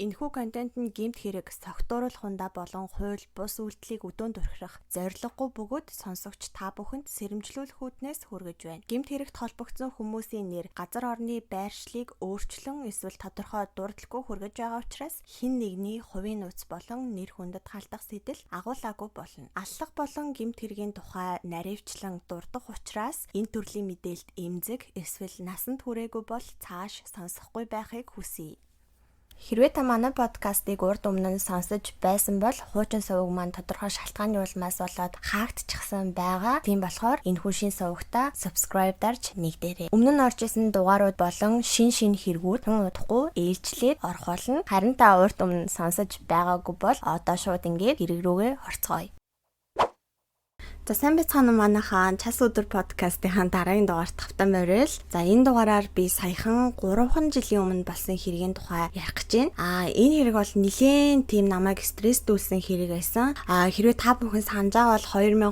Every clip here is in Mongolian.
Энэхүү контент нь гэмт хэрэг, согтууруулах хундаа болон хууль, бус үйлдэлийг өдөөнд орхирах зорилгогүй бөгөөд сонсогч та бүхэнд сэрэмжлүүлэх үүднээс хүргэж байна. Гэмт хэрэгт холбогдсон хүмүүсийн нэр, газар орны байршлыг өөрчлөн эсвэл тодорхой дурдлаггүй хүргэж байгаа учраас хэн нэгний хувийн нууц болон нэр хүндэд халдах сэтэл агуулаагүй болно. Аллах болон гэмт хэргийн тухай наривчлан дурдах учраас энэ төрлийн мэдээлэлд эмзэг эсвэл насанд хүрээгүй бол цааш сонсохгүй байхыг хүсье. Хэрвээ та манай подкастыг урд өмнө нь сонсож байсан бол хуучин суваг маань тодорхой шалтгааны улмаас болоод хаагдчихсан байгаа. Тийм болохоор энэ хүшийн сувагтаа subscribe дарж нэгдээрэй. Өмнө нь орж исэн дугаарууд болон шин хэрэгүүд хэн удахгүй ээлжлээд орох болно. Харин та урд өмнө сонсож байгаагүй бол одоо шууд ингээд хэрэг рүүгээ орцгоё. За сайн байцгаана уу манайхаа час өдөр подкастын дараагийн дугаарт тавтан байрал. За энэ дугаараар би саяхан 3 жилийн өмнө болсон хэргийн тухай ярих гэж байна. Энэ хэрэг бол нэлээд тийм намайг стресстүүлсэн хэрэг байсан. Хэрвээ та бүхэн санаж байгаа бол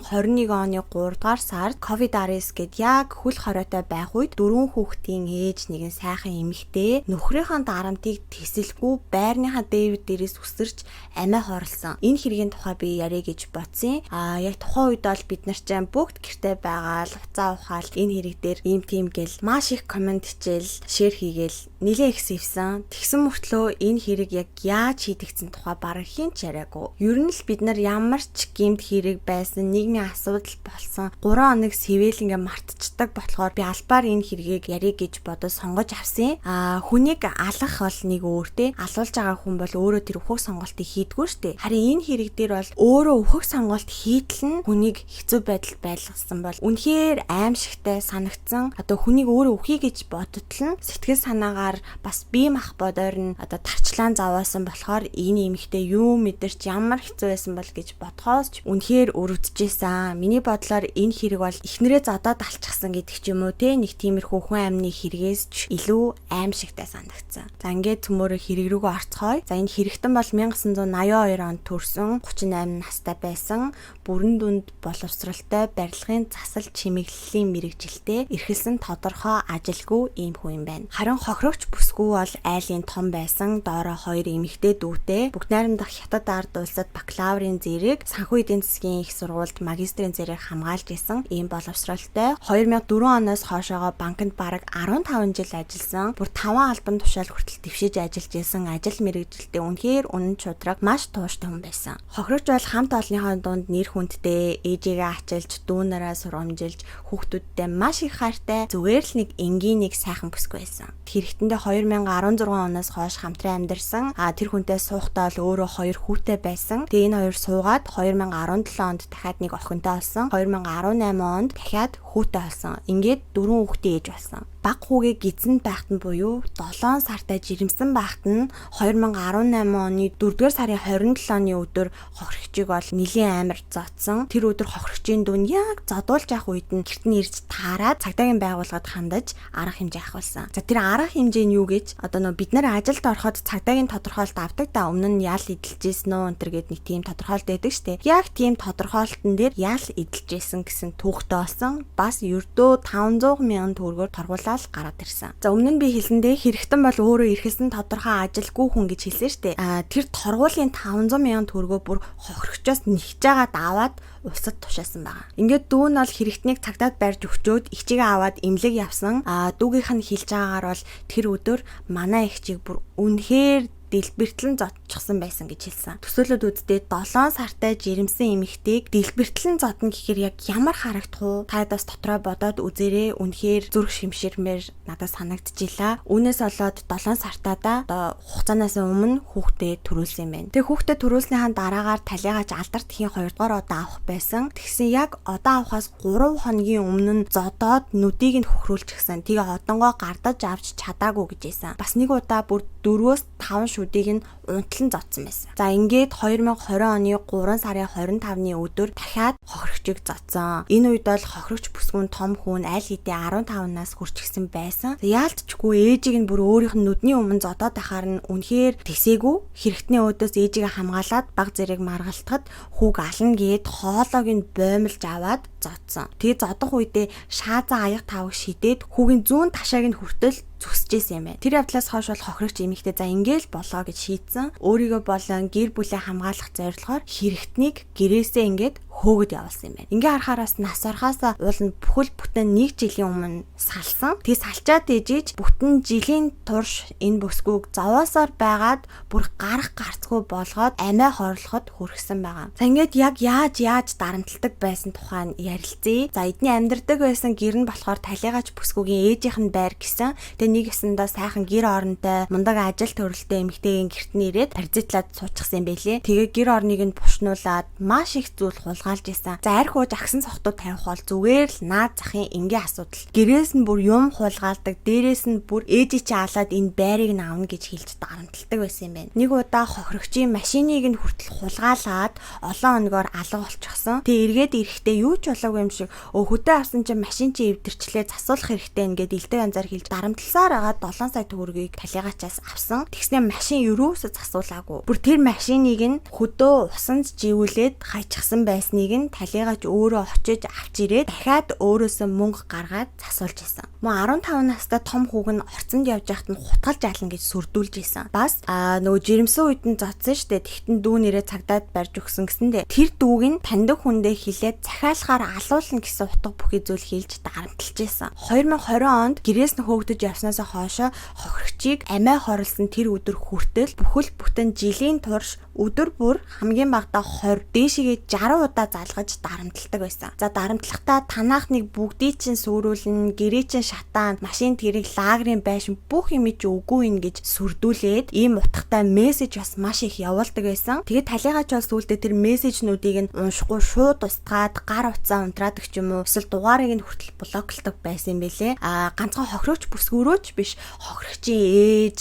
2021 оны 3 дугаар сард COVID-19 гэд яг хөл хоройтой байх үед 4 хүүхдийн ээж нэгэн сайхан эмэгтэй нөхрийнхөө дарамтыг тэсэлгүй байрныхаа дээрээс үсэрч амиа хорлсон. Энэ хэргийн тухай би ярих гэж бодсон. Яг тухайн үед бид нар ч бүгд гэртээ байгаа л уцаа ухаал энэ хэрэг дээр ийм тийм гэл маш их комент хичээл шеэр хийгээл нилээ их сэвсэн. Тэгсэн мөртлөө энэ хэрэг яг яаж хийгдсэн тухай бараг хэн ч яриагүй. Ер нь л бид нар ямар ч гэмт хэрэг байсан, нийгмийн асуудал болсон 3 хоног сэвэл ингээ мартчихдаг болохоор би албаар энэ хэргийг ярих гэж бодож сонгож авсан. Хүнийг алах бол нэг өөртэй, алуулж байгаа хүн бол өөрөө тэр өөхөх сонголтыг хийдгүү штэ. Харин энэ хэрэг дээр бол өөрөө өөхөх сонголт хийтэл нь хүнийг хэцүү байдалд байлгасан бол үнэхээр аимшигтай санагдсан. Одоо хүнийг өөрөө үхий гэж бодтол нь сэтгэл санаагаар бас бие мах бодоор нь одоо тарчлаан заваасан болохоор энэ эмэгтэй юу мэдэрч ямар хэцүү байсан бол гэж бодхоос ч үнэхээр өрөвдөжсэн. Миний бодлоор энэ хэрэг бол ихнэрээ зодоод алчихсан гэдэг ч юм уу те, нэг тиймэрхүү хүн амны хэрэгээс ч илүү аимшигтай санагдсан. За ингээд цөмөрө хэрэг рүүгээ орцгоё. За энэ хэрэгтэн бол 1982 онд төрсөн 38 настай байсан. Бүрэн дүнд боловсралтай барилгын засал чимэглэлийн мэрэгжилтэй эрхэлсэн тодорхой ажилгүй ийм хүн юм байна. Харин хохирогч бүсгүй бол айлын том байсан. Доороо 2 эмэгтэй дүүтэй. Бүгд найрамдах хятад ард улсад бакалаврын зэрэг, санхүү эдийн засгийн их сургуульд магистрийн зэрэг хамгаалж исэн ийм боловсралтай. 2004 оноос хойшоогоо банкнд бараг 15 жил ажилласан. Бүр 5 албан тушаал хүртэл дэвшиж ажиллаж исэн ажил мэрэгжилтэй үнэхээр үнэн чудраг маш тууштай хүн байсан. Хохирогч бол хамт олонныхоо дунд нэр хүндтэй, ээжигээ ачилж, дүүнараа сурамжилж, хүүхдүүдтэй маш их хайртай, зүгээр л нэг энгийн нэг сайхан бүсгүй байсан. Хэрэгтэндээ 2016 оноос хойш хамтран амьдарсан. Тэр хүнтэй суухдаа л өөрөө 2 хүүтэй байсан. Тэгээ энэ хоёр суугаад 2017 онд дахиад нэг охинтой болсон. 2018 онд дахиад хүүтэй болсон. Ингээд 4 хүүхдийн ээж болсон. Баг хүүгээ гизэн байхад нь буюу 7 сартай жирэмсэн байхад нь 2018 оны 4-р сарын 27-ны өдөр хохирогчийг бол нэлийн амар зодсон. Тэр өдөр хохирогчийн дүн яг зодуулж явах үед нь гэрт нь ирж таараад цагдаагийн байгууллагад хандаж арга хэмжээ авахулсан. За тэр арга хэмжээ нь юу гэж одоо нөө бид нар ажилд ороход цагдаагийн тодорхойлолт авдаг да, өмнө нь ял эдэлжсэн нөө өнтер гэд нэг тийм тодорхойлолт байдаг штэ. Яг тийм тодорхойлолтын дээр ял эдэлжсэн гэсэн түүхтэй болсон. Бас ердөө 500,000 төгрөгөөр торгуулаад гараад ирсэн. За өмнө нь би хэлсэндээ хэрэгтэн бол өөрөө эрхэлсэн тодорхой ажилгүй хүн гэж хэлсэн штэ. Тэр торгуулийн 500,000 төгрөгөө бүр хохирогчоос нэгж жагаад аваад усад тушаасан байгаа. Ингээд дүү нь бол хэрэгтнийг цагтаад барьж өгчөөд ихчигээ аваад эмнэлэг явсан. Дүүгийнх нь хэлж байгаагаар бол тэр өдөр манай ихчийг бүр үнэхээр дэлбэртлэн зодчихсан байсан гэж хэлсэн. Төсөөлөд үзтээ 7 сартай жирэмсэн эмэгтэйг дэлбэртлэн зодно гэхээр яг ямар харагдах уу? Та бас дотроо бодоод үзээрэй. Үнэхээр зүрх шимширмээр надад санагдчихлаа. Үүнээс болоод 7 сартаада одоо хугацаанаас өмнө хүүхдээ төрүүлсэн юм байна. Тэгээ хүүхдээ төрүүлснийхаа дараагаар талигааж алдарт ихийн 2 дугаар удаа авах байсан. Тэгсэн яг одоо авахаас 3 хоногийн өмнө нь зодоод нүдийг нь хөхрүүлж гисэн. Тэгээ одонгоо гардаж авч чадаагүй гэж хэлсэн. Бас нэг удаа бүр 4-5 шүдийг нь унтлан зодсон байсан. За ингээд 2020 оны 3 сарын 25-ны өдөр дахиад хохирогчийг зодсон. Энэ үед бол хохирогч бүсгүүн том хүн аль хэдийн 15-наас хүрч гисэн байсан. Яалтчгүй ээжийг нь бүр өөрийнх нь нүдний өмнө зодоод байхаар нь үнэхээр тэсээгүй. Хэрэгтний өөдөөс ээжигээ хамгаалаад баг зэрэг маргалтахад хүүг ална гээд хоолойг нь боомлж аваад зодсон. Тэгээ зодох үедээ шаазан аяг тавг шидээд хүүгийн зүүн ташааг нь хүртэл зүсэж исэн юм байна. Тэр явдлаас хойш бол хохирогч эмэгтэй за ингээл болоо гэж шийдсэн. Өөрийгөө болон гэр бүлээ хамгаалах зорилгоор хэрэгтнийг гэрээсээ ингээд хөөгд явуулсан юм байна. Ингээ харахаараас нас орхоосоо уул нь бүхэл бүтэн 1 жилийн өмнө салсан. Тэгээ салчаад ижиж бүтэн жилийн турш энэ бүсгүйг зовоосоор байгаад бүр гарах гарцгүй болгоод амиа хорлоход хүргэсэн байгаа. За ингээд яг яаж дарамтлагдаг байсан тухайн ярилцъя. За эдний амьдардаг байсан гэр нь болохоор талигач бүсгүйгийн ээжийнх нь байр гэсэн. Тэгээ нэг өсөндөө сайхан гэр оронтой мундаг ажил төрөлтэй эмэгтэйгийн гэрт нь ирээд арзитлаад суучихсан юм байлээ. Тэгээ гэр орныг нь бушнуулаад маш их зүйл хулгайлж исэн. За арх ууж агсан цохтууд тавих бол зүгээр л наад захын энгийн асуудал. Гэрээс нь бүр юм хулгаалдаг, дээрээс нь бүр ээжий чи алаад энэ байрыг нь авна гэж хэлж дарамтлагдаг байсан юм байна. Нэг удаа хохирогчийн машиныг нь хүртэл хулгаалаад олон хоногоор алга болчихсон. Тэгээ эргээд ирэхдээ юу ч болоогүй юм шиг хөдөө авсан чинь машин чи эвдэрчлээ засуулах хэрэгтэй ингээд илдэг янзаар хэлж дарамтласаар агаад 7 сая төгрөгийг талигаачаас авсан. Тэгснээр машин юусоо засуулаагүй. Бүр тэр машиныг нь хөдөө усанд живүүлээд хайчихсан байсныг нь талигач өөрөө очиж авч ирээд дахиад өөрөөсөө мөнгө гаргаад засуулж исэн. Мөн 15 настай том хүүг нь орцонд явж байхад нь хутгалж ална гэж сүрдүүлж исэн. Бас нөгөө жирэмсэн үед нь зодсон штэ. Тэгтэн дүү нэрээ цагдаад барьж өгсөн гэсэндээ тэр дүүг нь таньдаг хүндээ хилээд захиалахаар алуулна гэсэн утга бүхий зүйл хийж дарамтлж исэн. 2020 онд гэрээс нь хөөгдөж явснаас хойш хохирогчийг амиа хорлсон тэр өдөр хүртэл бүхэл бүтэн жилийн турш өдөр бүр хамгийн багадаа 20 дээшигээ 60 удаа залгаж дарамтлагдаг байсан. За дарамтлахтаа танаахныг бүгдийг чинь сүрүүлнэ, гэрээ чинь шатаан, машин тэрэг лагерын байшин бүх юм чи үгүй ин гэж сүрдүүлээд ийм утгатай мессеж бас маш их явуулдаг байсан. Тэгээд талигач бол сүүлдээ тэр мессежнүүдийг нь уншихгүй шууд устгаад гар утсаа унтраадаг ч юм уу, эсвэл дугаарыг нь хүртэл блоклдог байсан юм бэлээ. Ганцхан хохирогч бүсгүүрөөч биш, хохирогчийн ээж,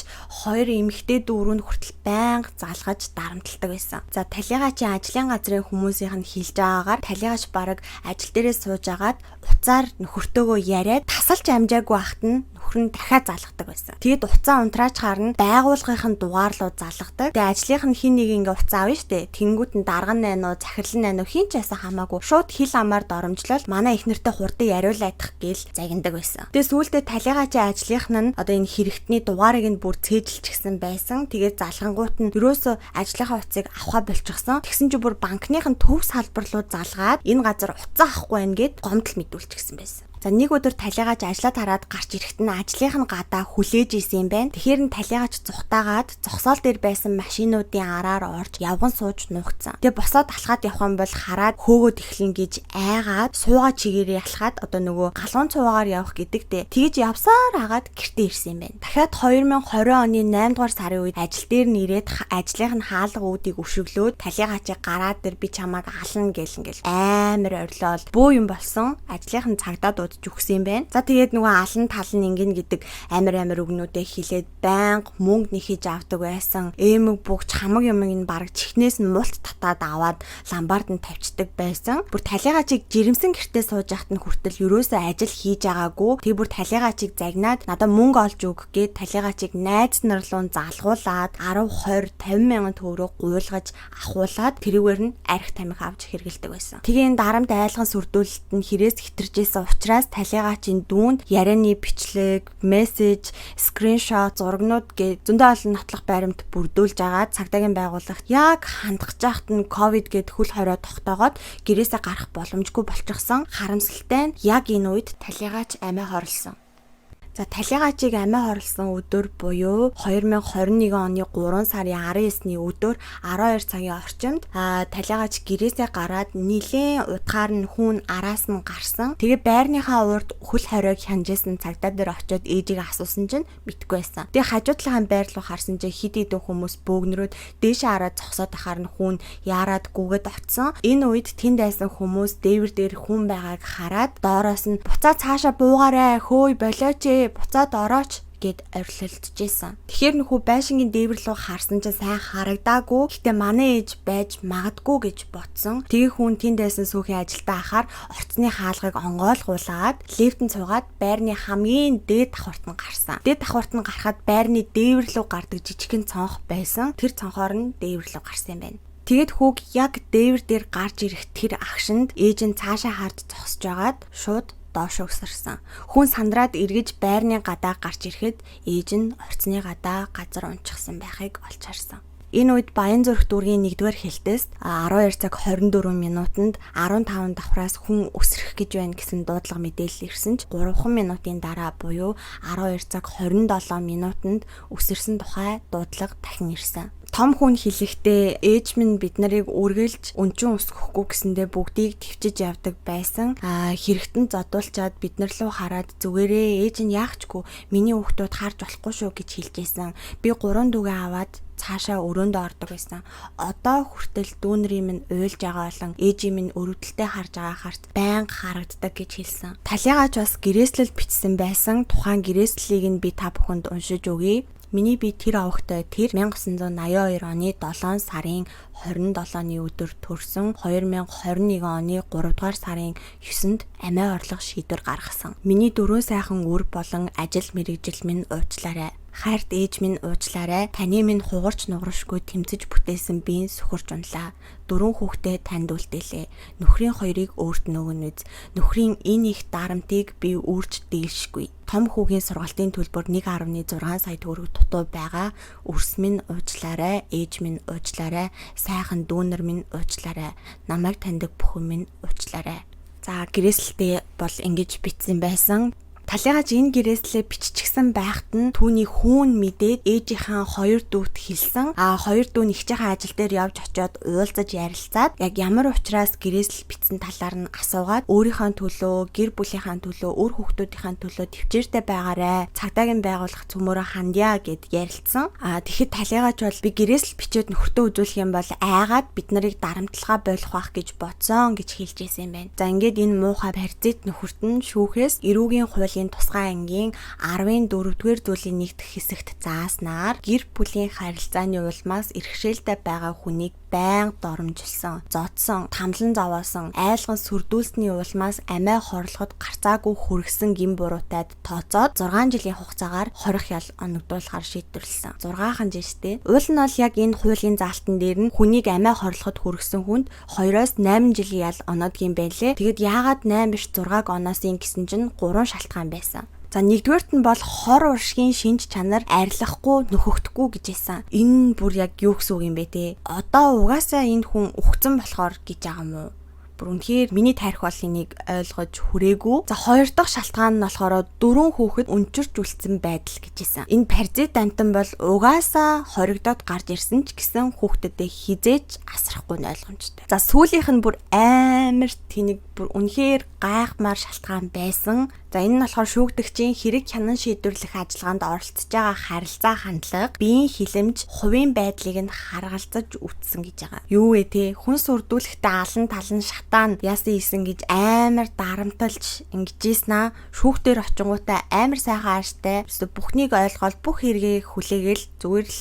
хоёр эмэгтэй дүүрүүнд хүртэл байнга залгаж дарамтлагдаг байсан. За талигаачийн ажлын газрын хүмүүсийнх нь хэлж байгаагаар талигач бараг ажил дээрээ сууж агаад уцаар нөхөртөөгөө яриад тасалж амжаагүй ахт нь нөхөр нь дахиад залгадаг байсан. Тэгэд уцаа унтраач харна байгууллагын дугаарлуу залгадаг. Тэгээ ажлынх нь хин нэг ингээ уцаа авна штэ. Тэнгүүт нь дарган найнуу, захирлан найнуу хин ч ясаа хамаагүй шууд хил амаар доромжлол манай эхнэртэй хурдан яриулайдах гээл загиндаг байсан. Тэгээ сүүлдээ талигаачийн ажлынх нь одоо энэ хэрэгтний дугаарыг нь бүр цээжилчихсэн байсан. Тэгээд залгангуут нь ерөөсөө ажлынхаа уцыг авахаа болчихсон. Тэгсэн чинь бүр банкных нь төв салбарлуу залгаад энэ газар уцаа авахгүй байна гэд гомдол мэдүүлчихсэн байсан. За нэг өдөр талигач ажлаа тараад гарч ирэхэд нь ажлынх нь гадаа хүлээж исэн юм байна. Тэгэхээр нь талигач зүхтаагаад зогсоол дээр байсан машинуудын араар орж явган сууж нуугдсан. Тэгээ босоод алхаад явах юм бол хараад хөөгөөд эхлэн гэж айгаад суугаа чигээрээ алхаад одоо нөгөө галуун цуваагаар явах гэдэгтэй. Тэгж явсаар агаад гэртээ ирсэн юм байна. Дахиад 2020 оны 8 дугаар сарын үед ажил дээр нь ирээд ажлынх нь хаалга үүдийг өшөглөөд талигачийг гараад дөр би чамааг ална гэлэн амар орилол бөө юм болсон. Ажлынх нь цагдаад өгсөн юм байна. За тэгээд нөгөө алан тал нь ингэн гэдэг амар үгнүүдээ хэлээд байнга мөнгө нэхэж авдаг байсан. Эмэг бүгч хамаг юм ин бараг чихнээс нь мулт татаад аваад ламбард нь тавьчихдаг байсан. Бүр талигаачийг жирэмсэн гэртээ сууж яхад нь хүртэл ерөөсөө ажил хийж байгаагүй. Тэгээ бүр талигаачийг загнаад надад мөнгө олж өг гээд талигаачийг найз нар руу залгуулад 10, 20, 50 мянган төгрөг гуйлгаж ахуулаад тэрүүгээр нь арх тамхи авч хэрэгэлдэг байсан. Тэгээ энэ дарамт айлган сүрдүүлэлт нь хэрээс хитэржсэн учраас талигаачийн дүүнд ярианы бичлэг, мессеж, скриншот, зурагнууд гээд зөндөө олон нотлох баримт бүрдүүлж агаад цагдаагийн байгууллагт яг хандгаж яхад нь ковид гээд хөл хорой тогтоогоод гэрээсээ гарах боломжгүй болчихсон. Харамсалтай нь яг энэ үед талигаач амиа хорлсон. За талигаачийг амиа хорлсон өдөр буюу 2021 оны 3 сарын 19-ний өдөр 12 цагийн орчимд талигаач гэрээсээ гараад нилээн утгаар нь хүүн араас нь гарсан. Тэгээ байрныхаа урд хөл хоройг хянжсэн цагдаа дээр очиод ээжийг асуусан чинь мэдгүй байсан. Тэгээ хажуудлахын байр руу харсан чинь хид хідэн хүмүүс бөөгнөрөөд дээшээ хараад зогсоод ахаар нь хүүн яарад гүгээд очсон. Энэ үед тэнд байсан хүмүүс дээвэр дээр хүн байгааг хараад доороос нь буцаа цаашаа буугаарай хөөй болооч буцаад орооч гэд орилолцожсэн. Тэгэхээр нөхөө байшингийн дээвэр рүү харсан чинь сайн харагдаагүй. Гэтэ манай ээж байж магадгүй гэж бодсон. Тэгээ хүн тэнд байсан сүүхийн ажилдаа ахаар орцны хаалгыг онгойлгуулад лифтэн цугаад байрны хамгийн дээд давхарт нь гарсан. Дээд давхарт нь гарахад байрны дээвэр рүү гардаг жижигхэн цонх байсан. Тэр цонхоор нь дээвэр рүү гарсан юм байна. Тэгэд хүүг яг дээвэр дээр гарч ирэх тэр агшинд ээж нь цаашаа харж зогсож байгаад шууд доош өсөрсөн. Хүн сандраад эргэж байрны гадаа гарч ирэхэд ээж нь орцны гадаа газар унчихсан байхыг олж харсан. Энэ үед Баянзүрх дүүргийн 1-р хэлтэст 12 цаг 24 минутанд 15 давхраас хүн өсрөх гэж байна гэсэн дуудлага мэдээлэл ирсэн ч 3 минутын дараа буюу 12 цаг 27 минутанд өсөрсөн тухай дуудлага дахин ирсэн. Том хүн хэлэхдээ ээж минь бид нарыг үргэлж өнчин өсгөхгүй гэсэндээ бүгдийг твчиж явдаг байсан. Хэрэгтэн зодуулчаад бид нар руу хараад зүгээрээ ээж нь яахчгүй миний хүүхдүүд харж болохгүй шүү гэж хэлжсэн. Би 3 дүүгээ аваад цаашаа өрөөндөө ордог байсан. Одоо хүртэл дүүнэрийн минь уйлж байгаа болон ээжийн минь өрөвдөлтэй харж байгаа харт байнга харагддаг гэж хэлсэн. Талигаач бас гэрээслэл бичсэн байсан. Тухайн гэрээслэлийг нь би та бүхэнд уншиж өгье. Миний би тэр овогтой тэр 1982 оны 7 сарын 27-ны өдөр төрсөн 2021 оны 3 дугаар сарын 9-нд амиа орлох шийдвэр гаргасан. Миний дөрөв сайхан үр болон ажил мэргэжил минь уучлаарай. Хайрт ээж минь уучлаарай. Таны минь хугарч нугаршгүй тэмцэж бүтээсэн биеийн сөхөрч унлаа. 4 хүүхдээ танд үлдээлээ. Нөхрийн хоёрыг өөрт нөгөн үз. Нөхрийн энэ их дарамтыг би үрж дийлшгүй. Том хүүгийн сургалтын төлбөр 1.6 сая төгрөг дутуу байгаа. Үрс минь уучлаарай. Ээж минь уучлаарай. Сайхан дүүнер минь уучлаарай. Намайг таньдаг бүхэн минь уучлаарай. За гэрээсэлтэй бол ингэж бичсэн байсан. Талигаач энэ гэрээслээ биччихсэн байхад нь түүний хүүн мэдээд ээжийнхээ 2 дүүт хэлсэн. 2 дүү нэгчийн ажил дээр явж очиод уулзаж ярилцаад яг ямар учраас гэрээсэл бичсэн талаар нь асуугаад өөрийнхөө төлөө, гэр бүлийнхээ төлөө, өөр хүүхдүүдийнхээ төлөө төвчээртэй байгаарэ. Цагдаагийн байгууллах цөмөрө хандья гэд ярилцсан. Тэгэхэд талигаач бол би гэрээсэл бичээд нөхөртөө үзүүлэх юм бол айгаад бид нарыг дарамтлага болох байх гэж бодсон гэж хэлж ирсэн юм байна. За ингээд энэ муухай паразит нөхөрт нь шүүхээс эрүүгийн хууль тусгай ангийн 14-р зүйлийн 1 дэх хэсэгт зааснаар гэр бүлийн харилцааны улмаас эрхшээлтэй байгаа хүнийг байнга доромжилсон, зодсон, тамлан зовоосон, айлган сүрдүүлсний улмаас амиа хорлоход гарцаагүй хүргэсэн гин буруутайд тооцоод 6 жилийн хугацаагаар хорих ял оногдуулахар шийдвэрлсэн. 6 жилтэй. Уул нь бол яг энэ хуулийн заалтан дээр нь хүнийг амиа хорлоход хүргэсэн хүнд 2-8 жилийн ял оногдгийн байлээ. Тэгэд яагаад 8 биш 6-г оноосын гэсэн чинь 3 шалтгаан байсан. За нэгдүгээрт нь бол хор уршгийн шинж чанар арилахгүй нөхөгдөхгүй гэж хэлсэн. Энэ бүр яг юу гэсэн үг юм бэ те? Одоо угаасаа энэ хүн ухцсан болохоор гэж байгаа юм уу? Бүр үнэхээр миний тарих бол энийг ойлгож хүрээгүй. За 2 дахь шалтгаан нь болохоор 4 хүүхэд өнчирч үлдсэн байдал гэж хэлсэн. Энэ паразит амтан бол угаасаа хоригдоод гарч ирсэн ч гэсэн хүүхдэдээ хизээж асрахгүй нь ойлгомжтой. За сүүлийнх нь бүр амар тэнэг бүр үнэхээр гайхмаар шалтгаан байсан. За энэ нь болохоор шүүгдэгчийн хэрэг хянан шийдвэрлэх ажиллагаанд оролцож байгаа харилцаа хандлага, биеийн хилэмж, хувийн байдлыг нь харгалзаж үтсэн гэж байгаа. Юу вэ те? Хүн сүрдүүлэхдээ алан талан шатаан яасан ийсэн гэж амар дарамталж ингэжсэн аа. Шүүхтэр очингуудаа амар сайхан ааштай. Бүхнийг ойлгоод бүх хэрэгийг хүлээгээл зүгээр л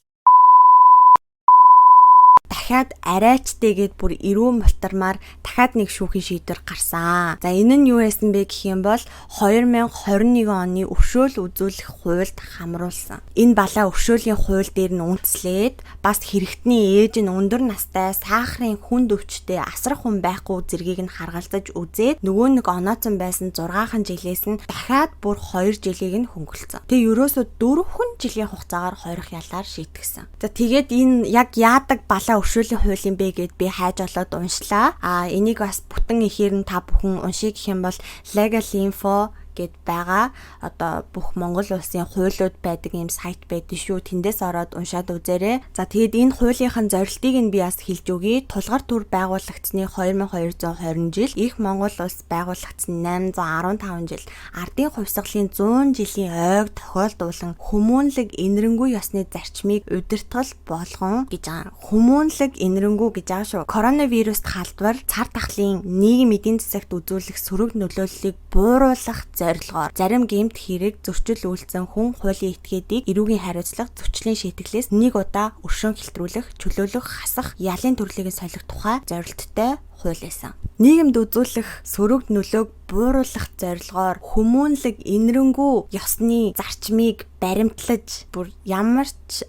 дахиад арайчтэйгээд бүр эрүү мултармаар дахиад нэг шүүхийн шийдвэр гарсан. За энэ нь юу байсан бэ гэх юм бол 2021 оны өршөөл үзүүлэх хуульд хамруулсан. Энэ балаа өршөөлийн хууль дээр нь үндэслээд бас хэрэгтний ээж нь өндөр настай сахарын хүнд өвчтэй асрах хүн байхгүй зэргийг нь харгалзаж үзээд нөгөө нэг онооцсон байсан 6 жилээс нь дахиад бүр 2 жилийг нь хөнгөлцсөн. Тэгээ ерөөсөө 4 жилийн хугацаагаар хорих ялаар шийтгсэн. За тэгээд энэ яг яадаг балаа өршөөлийн хуулийн бэ гэд би хайж олоод уншлаа. Энийг бас бүтэн ихээр нь та бүхэн уншия гэх юм бол Legal Info гэд байгаа. Одоо бүх Монгол улсын хуулиуд байдаг юм сайт байдаг шүү. Тэндээс ороод уншаад үзээрэй. За тэгээд энэ хуулийнхын зорилтыг нь би бас хэлж өгье. Тулгар төр байгуулагдсны 2220 жил, Их Монгол улс байгуулагдсан 815 жил, ардын хувьсгалын 100 жилийн ойг тохиолдуулан хүмүүнлэг энэрэнгүй ёсны зарчмыг удирдгал болгон гэж байгаа. Хүмүүнлэг энэрэнгүй гэж байгаа шүү. Коронавируст халдвар, цар тахлын нийгмийн эдийн засагт үзүүлэх сөрөг нөлөөллийг бууруулах зорилгоор зарим гэмт хэрэг зөрчил үйлдсэн хүн хуулийн этгээдийг эрүүгийн хариуцлага зөрчлийн шийтгэлээс нэг удаа өршөөн хэлтрүүлэх, чөлөөлөх, хасах, ялын төрлийг солих тухай зорилттой хууль байсан. Нийгэмд үзүүлэх сөрөг нөлөөг бууруулах зорилгоор хүмүүнлэг инэрэнгүү ёсны зарчмыг баримтлаж бүр ямар ч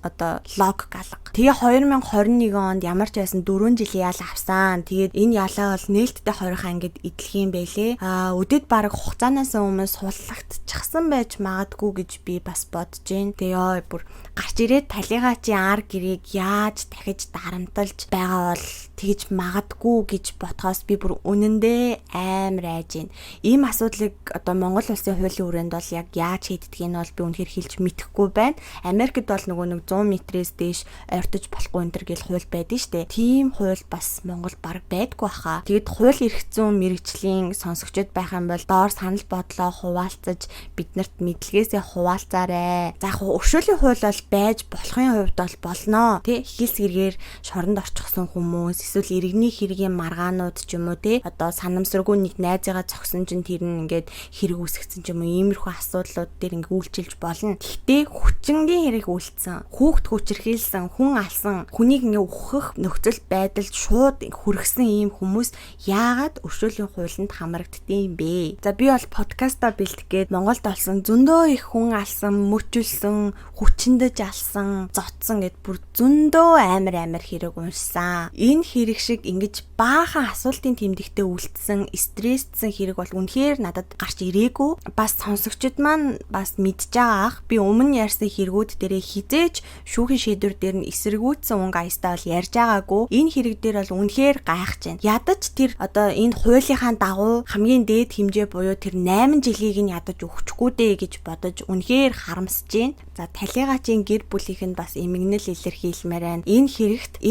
логик алга. Тэгээ 2021 онд ямар ч байсан 4 жилийн ял авсан. Тэгээд энэ ялаа бол нээлттэй 20 ангид идэх юм байлээ. Өдөд баг хугацаанаас өмнө суллагдчихсан байж магадгүй гэж би бас бодож байна. Тэгээ бүр гарч ирээд талигаа чи ар гэрийг яаж дахиж дарамталж байгаа бол тэгж магадгүй гэж ботхоос би бүр үнэндээ амар айж байна. Ийм асуудлыг Монгол улсын хуулийн хүрээнд бол яг яаж хийддгийг нь бол би үнэхээр хэлж мэдэхгүй байна. Америкт бол нөгөө нэг 100 метрээс дээш ойртож болохгүй энэ төр гэл хууль байдаг штэ. Тийм хууль бас Монгол баг байдгүй баха. Тэгэд хууль эрх зүйн мэрэгжлийн сонсогчд байх юм бол доор санал бодлоо хуваалцаж биднэрт мэдлэгээсээ хуваалцаарай. За яг өршөөлийн хууль бол байж болохын хувьд бол болно. Тэ хилс гэргээр шоронд орчихсон хүмүүс эсвэл иргэний хэргийн маргаанууд ч юм уу те санамсаргүй нэг найзыгаа зогсон чинь тэр нь ингээд хэрэг үүсгэсэн ч юм уу иймэрхүү асуудлууд дээр ингээд үйлчилж болно. Гэхдээ хүчингийн хэрэг үйлцсэн, хүүхд хүчирхийлсэн, хүн алсан, хүнийг ингээд үхэх нөхцөл байдалд шууд хүргэсэн ийм хүмүүс яагаад өршөөлийн хуулинд хамрагддığım бэ? За би бол подкастаа бэлтгэх гээд Монголд олсон зөндөө их хүн алсан, мөчүүлсэн, хүчиндэж алсан, зодсон гэд бүр зөндөө амар хэрэг уншсан. Энэ хэрэг шиг ингэж баахан асуултын тэмдэгтээ үлдсэн, стрессдсэн хэрэг бол үнэхээр надад гарч ирээгүй. Бас сонсогчд маань бас мэдж байгаа ах. Би өмнө ярьсан хэрэгүүд дээрээ хизээж шүүхийн шийдвэр дээр нь эсэргүүцсэн өнгө аястаа бол ярьж байгаагүй. Энэ хэрэг дээр бол үнэхээр гайхаж байна. Ядаж тэр энэ хуулийнхаа дагуу хамгийн дээд хэмжээ буюу тэр 8 жилийг нь ядаж өгчихгүй дээ гэж бодож үнэхээр харамсаж байна. За талигачийн гэр бүлийнх нь бас эмгэнэл илэрхийлмээр байна. Энэ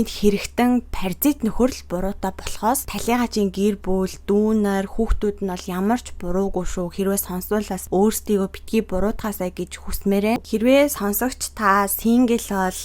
хэрэгтэн паразит нөхөрл буруутай болохоос талигачийн гэр бүл, дүүнер, хүүхдүүд нь бол ямар ч буруугүй шүү. Хэрвээ сонсвол бас өөрсдийгөө битгий буруутгаасаа гэж хүсмээрээ. Хэрвээ сонсогч та сингл бол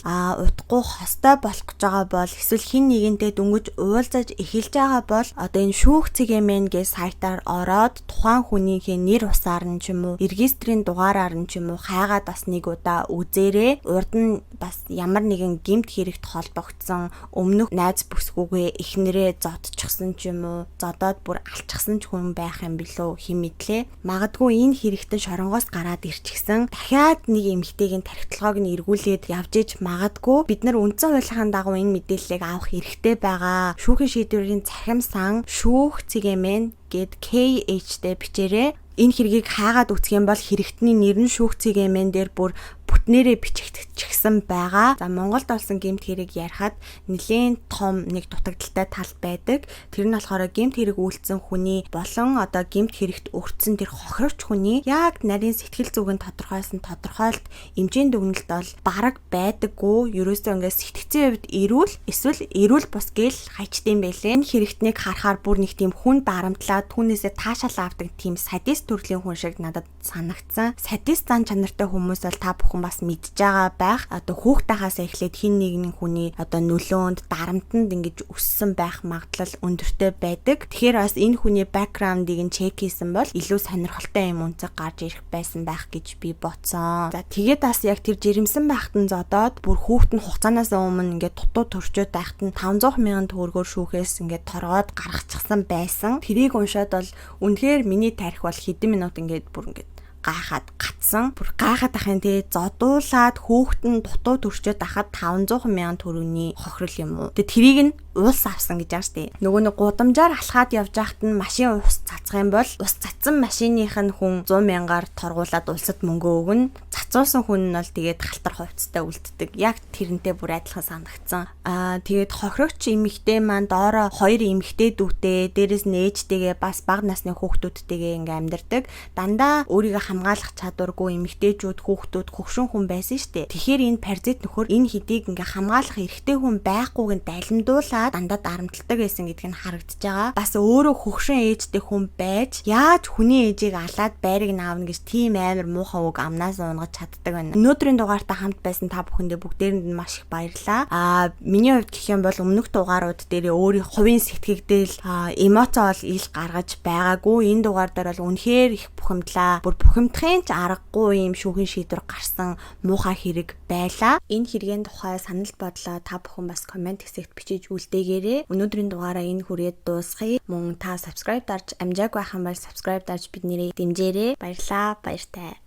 удахгүй хостой болох гэж байгаа бол эсвэл хин нэгэнтэй дөнгөж уулзаж эхэлж байгаа бол энэ шүүх цэгийн гээ сайтаар ороод тухайн хүнийхээ нэр усаар нь ч юм уу, регистрийн дугаараар нь ч юм уу хайгаад бас нэг удаа үзээрэй. Урд нь бас ямар нэгэн гэмт хэрэгт холбогдсон өмнөх найз бүсгүйгээ эхнэрээ зодчихсан ч юм уу, зодоод бүр алчсан ч хүн байх юм билүү хэм мэдлээ. Магадгүй энэ хэрэгтэн шоронгоос гараад ирчихсэн. Дахиад нэг эмэгтэйгийн тархитлагыг нь эргүүлээд явж иж магадгүй. Бид нар үндсэн хуулийнхаа дагуу энэ мэдээллийг авах хэрэгтэй байгаа. Шүүхийн шийдвэрийн цахим сан шүүх цэгийн гэд KH-тэй бичээрэй. Энэ хэргийг хаагаад үсэх юм бол хэрэгтний нэр нь шүүх цэгийн дээр бүр бүтнээрээ бичигдчихсэн байгаа. За Монголд олсон гэмт хэрэг ярихад нэлээд том нэг дутагдaltaй тал байдаг. Тэр нь болохоор гэмт хэрэг үйлцсэн хүний болон гэмт хэрэгт өртсөн тэр хохирогч хүний яг нарийн сэтгэл зүгэн тодорхойлсон тодорхойлт эмчийн дүгнэлт бол бараг байдаггүй. Ерөөсөө ингээд сэтгцийн хувьд эсвэл эрүүл бус гээл хайчдсан байлээ. Энэ хэрэгтнийг харахаар бүр нэг тийм хүн дарамтлаад түүнээсээ таашаал авдаг тийм садист төрлийн хүн шиг надад санагдсан. Садист зан чанартай хүмүүс бол та бүхэн бас мэдж байгаа байх. Хүүхдтэйгээс эхлээд хин нэгэн хүний нөлөөнд дарамтанд ингэж өссөн байх магадлал өндөртэй байдаг. Тэгэхээр бас энэ хүний бэкграундыг нь чек хийсэн бол илүү сонирхолтой юм үнцэг гарч ирэх байсан байх гэж би бодсон. За тэгээд бас яг тэр жирэмсэн байхад нь зодоод бүр хүүхд нь хугацаанаас өмнө ингээд дутуу төрчөөд байхад нь 500,000 төгрөгөөр шүүхээс ингээд торгоод гаргачихсан байсан. Тэрийг уншаад бол үнэхээр миний тарих бол хэдэн минут ингээд бүр ингээд гайхаад гацсан. Бүр гайхаад ахын тэгээ зодуулаад хүүхэд нь дутуу төрчөөд ахад 500,000 төгрөгийн хохирол юм уу. Тэгээ тэрийг нь уус авсан гэж байгаа штеп. Нөгөө нэг гудамжаар алхаад явж байхад нь машин ус цацах юм бол ус цацсан машиных нь хүн 100,000-аар торгуулад улсад мөнгө өгнө. Цацуулсан хүн нь бол тэгээд халтар хувцастай үлддэг. Яг тэрнтэй бүр адилхан санагдсан. Тэгээд хохирогч эмэгтэй маань доороо 2 эмэгтэй дүүтэй, дээрэс нь ээжтэйгээ бас бага насны хүүхдүүдтэйгээ ингээм амьдардаг. Дандаа өөрийгөө хамгаалах чадваргүй эмэгтэйчүүд, хүүхдүүд хөгшин хүн байсан штеп. Тэгэхээр энэ паразит нөхөр энэ хэдийг ингээ хамгаалах эрхтэй хүн байхгүйг нь дайлимдуулаад дандаа дарамтлагдаг байсан гэдг нь харагдаж байгаа. Бас өөрөө хөгшин ээжтэй хүн байж яаж хүний ээжийг алаад байрыг наавна гэж тийм амар муухай үг амнаас унгаж чаддаг байна. Өнөөдрийн дугаартай хамт байсан та бүхэндээ бүгдээрэнд нь маш их баярлалаа. Миний хувьд гэх юм бол өмнөх дугаарууд дээр өөрийн хувийн сэтгэгдэл эмоц ол ил гаргаж байгаагүй. Энэ дугаар дээр бол үнэхээр их бухимдлаа. Бүр бухимдахын ч аргагүй юм шүүхийн шийдвэр гарсан муухай хэрэг байлаа. Энэ хэргийн тухай санал бодлоо та бүхэн бас комент хэсэгт бичиж үлдээгээрэй. Өнөөдрийн дугаараа энэ хүрээд дуусгая. Мөн та subscribe дарж амжааг байх юм бол subscribe дарж биднийг дэмжээрэй. Баярлалаа. Баяртай.